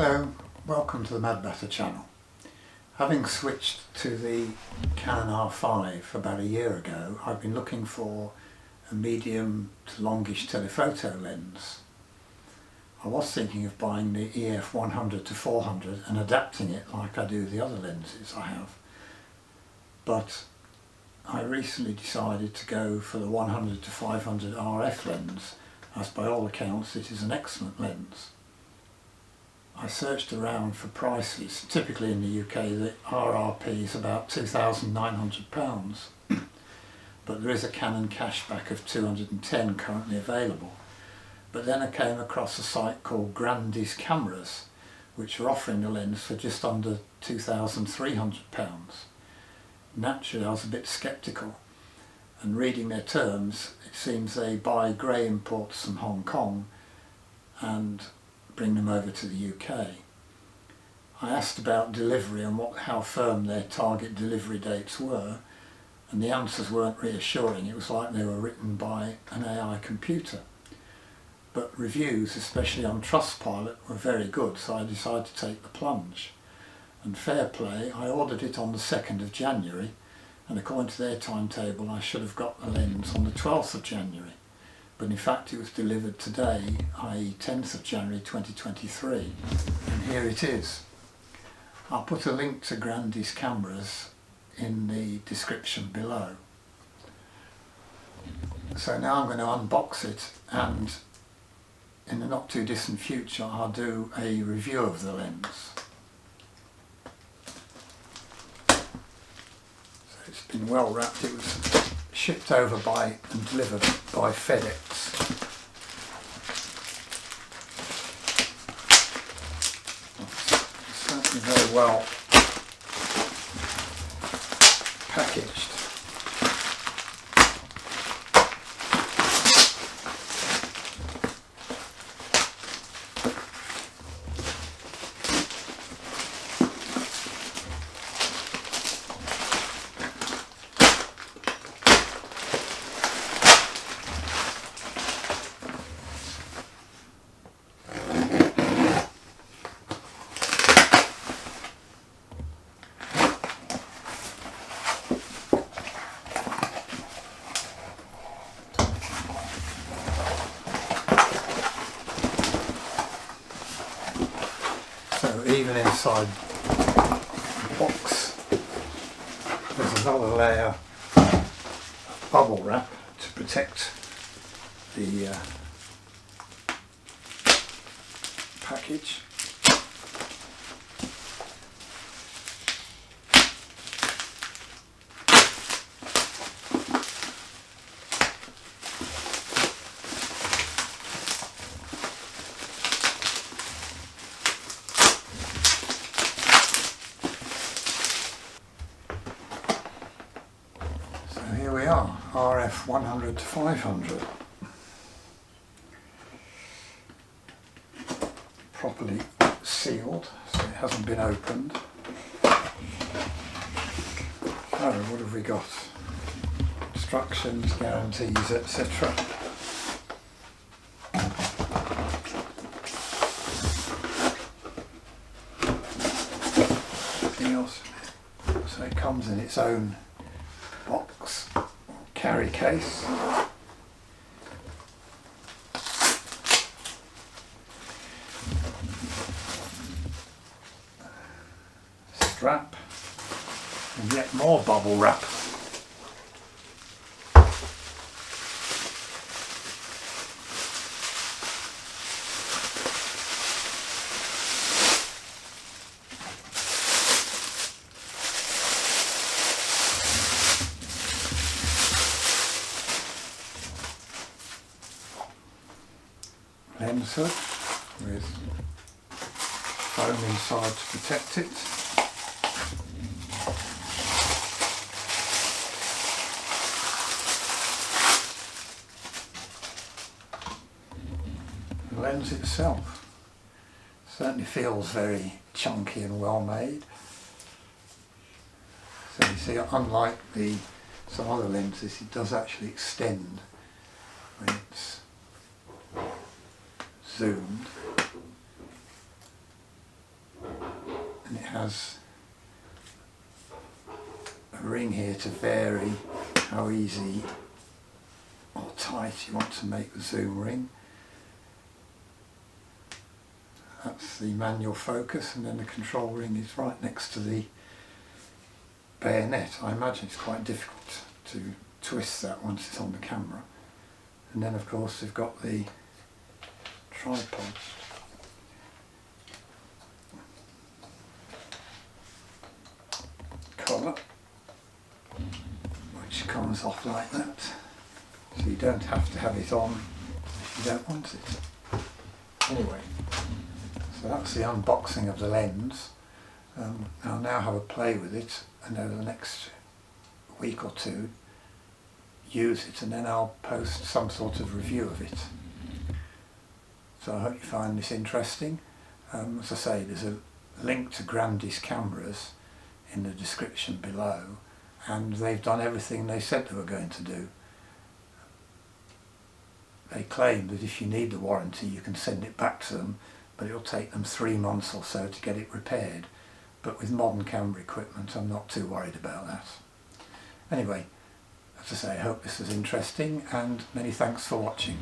Hello, welcome to the Mad Batter channel. Having switched to the Canon R5 about a year ago, I've been looking for a medium to longish telephoto lens. I was thinking of buying the EF 100-500 and adapting it like I do the other lenses I have. But I recently decided to go for the 100-500 RF lens, as by all accounts it is an excellent lens. I searched around for prices. Typically in the UK the RRP is about £2,900, but there is a Canon cashback of £210 currently available. But then I came across a site called Grandy's Cameras, which are offering the lens for just under £2,300. Naturally I was a bit sceptical, and reading their terms it seems they buy grey imports from Hong Kong and bring them over to the UK. I asked about delivery and how firm their target delivery dates were, and the answers weren't reassuring. It was like they were written by an AI computer. But reviews, especially on Trustpilot, were very good, so I decided to take the plunge. And fair play, I ordered it on the 2nd of January, and according to their timetable I should have got the lens on the 12th of January. But in fact it was delivered today, i.e. 10th of January 2023, and here it is. I'll put a link to Grandy's Cameras in the description below. So now I'm going to unbox it, and in the not too distant future I'll do a review of the lens. So it's been well wrapped. It was shipped over by and delivered by FedEx. It's certainly very well packaged. So even inside the box there's another layer of bubble wrap to protect the package. Here we are, RF 100-500. Properly sealed, so it hasn't been opened. Oh, what have we got? Instructions, guarantees, etc. Anything else? So it comes in its own box, carry case. Strap, and yet more bubble wrap. Lens hood with foam inside to protect it. The lens itself certainly feels very chunky and well made. So you see, unlike some other lenses, it does actually extend when it's zoomed. and it has a ring here to vary how easy or tight you want to make the zoom ring. That's the manual focus, and then the control ring is right next to the bayonet. I imagine it's quite difficult to twist that once it's on the camera. And then of course they've got the tripod. Collar, which comes off like that, so you don't have to have it on if you don't want it. Anyway, so that's the unboxing of the lens. I'll now have a play with it, and over the next week or two use it, and then I'll post some sort of review of it. So I hope you find this interesting. As I say, there's a link to Grandy's cameras in the description below, and they've done everything they said they were going to do. They claim that if you need the warranty you can send it back to them, but it'll take them 3 months or so to get it repaired. But with modern camera equipment I'm not too worried about that. Anyway, as I say, I hope this was interesting, and many thanks for watching.